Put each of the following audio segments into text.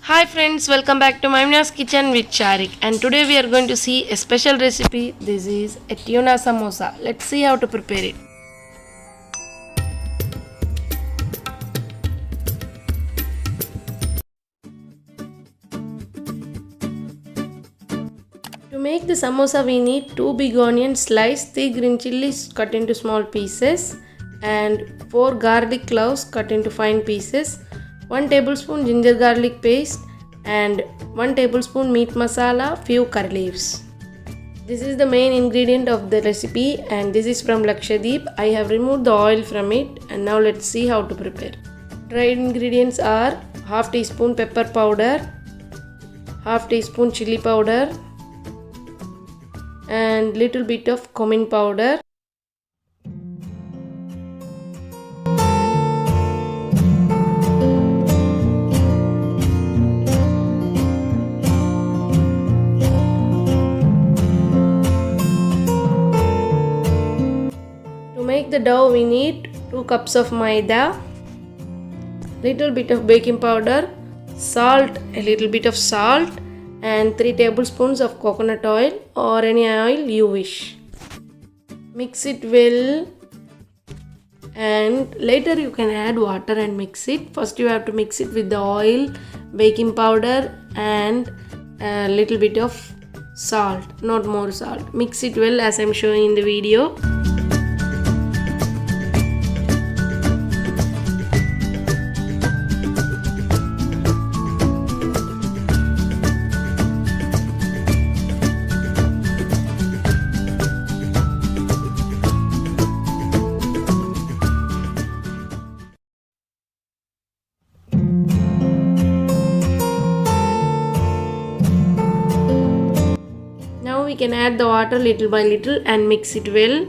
Hi friends, welcome back to Mymoonas kitchen with Shaariq, and today we are going to see a special recipe. This is a tuna samosa. Let's see how to prepare it. To make the samosa we need 2 big onions sliced, 3 green chilies cut into small pieces and 4 garlic cloves cut into fine pieces, 1 tablespoon ginger garlic paste and 1 tablespoon meat masala, few curry leaves. This is the main ingredient of the recipe and this is from Lakshadweep. I have removed the oil from it and now let's see how to prepare. Dried ingredients are half teaspoon pepper powder, half teaspoon chili powder and little bit of cumin powder. To make the dough we need 2 cups of maida, little bit of baking powder, salt, a little bit of salt and 3 tablespoons of coconut oil or any oil you wish. Mix it well and later you can add water and mix it. First you have to mix it with the oil, baking powder and a little bit of salt, not more salt. Mix it well as I am showing in the video. Now we can add the water little by little and mix it well.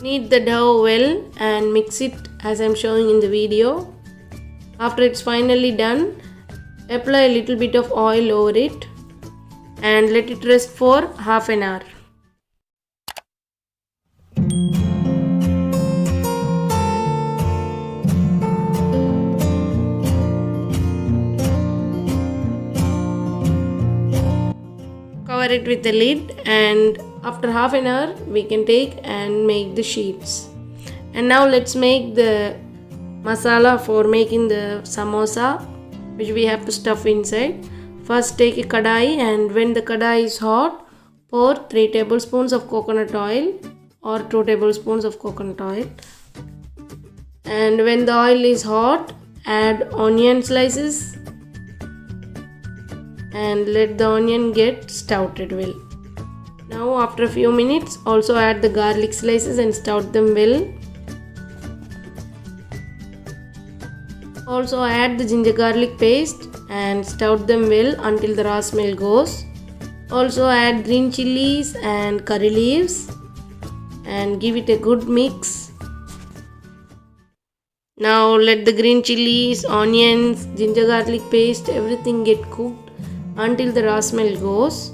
Knead the dough well and mix it as I am showing in the video. After it's finally done, apply a little bit of oil over it and let it rest for half an hour. Cover it with the lid and after half an hour we can take and make the sheets. And now let's make the masala for making the samosa, which we have to stuff inside. First take a kadai and when the kadai is hot, pour 3 tablespoons of coconut oil or 2 tablespoons of coconut oil. And when the oil is hot, add onion slices and let the onion get sprouted well. Now after a few minutes also add the garlic slices and sprout them well. Also add the ginger garlic paste and sprout them well until the raw smell goes. Also add green chilies and curry leaves and give it a good mix. Now let the green chilies, onions, ginger garlic paste, everything get cooked until the raw smell goes.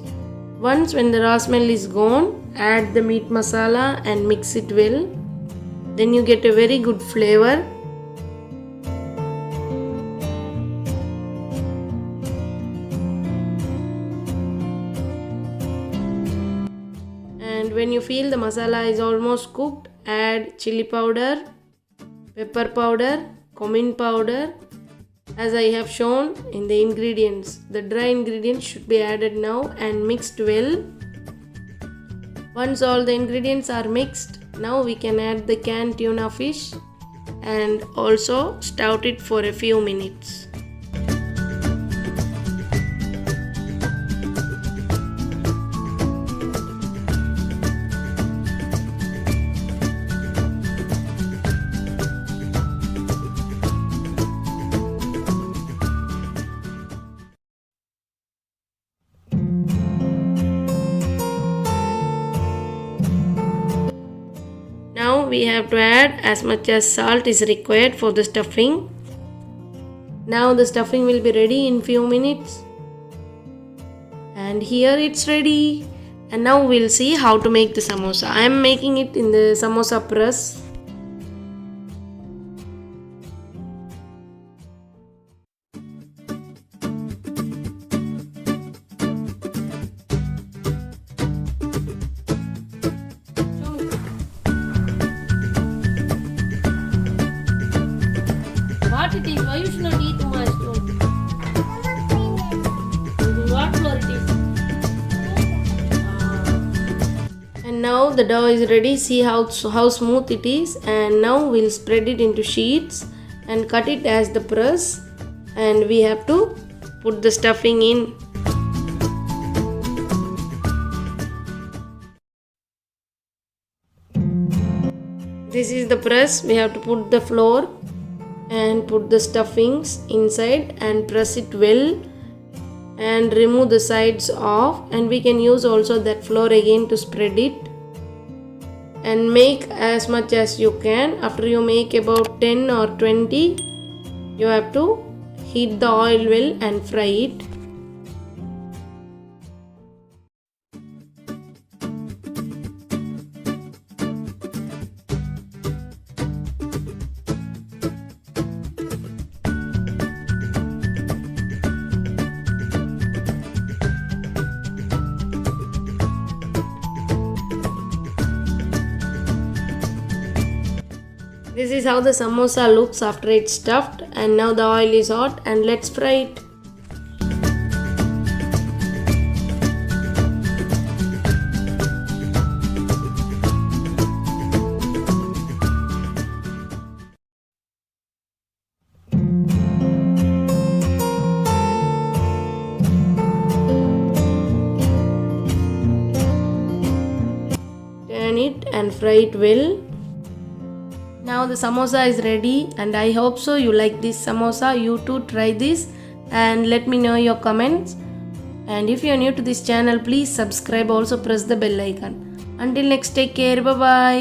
Once when the raw smell is gone, add the meat masala and mix it well. Then you get a very good flavor. And when you feel the masala is almost cooked, add chili powder, pepper powder, cumin powder. As I have shown in the ingredients, the dry ingredients should be added now and mixed well. Once all the ingredients are mixed, now we can add the canned tuna fish and also sprout it for a few minutes. we have to add as much as salt is required for the stuffing. Now the stuffing will be ready in few minutes. And here it's ready. And now we'll see how to make the samosa. I am making it in the samosa press. What it is? Why you should not eat too much? What flour it is? And now the dough is ready. See how smooth it is. And now we'll spread it into sheets and cut it as the press. And we have to put the stuffing in. This is the press. We have to put the flour and put the stuffings inside and press it well and remove the sides off, and we can use also that flour again to spread it and make as much as you can. After you make about 10 or 20, you have to heat the oil well and fry it. This is how the samosa looks after it's stuffed, and now the oil is hot and let's fry it. Turn it and fry it well. Now the samosa is ready, and I hope so you like this samosa. You too try this and let me know your comments. And if you are new to this channel, please subscribe, also press the bell icon. Until next, take care, bye bye.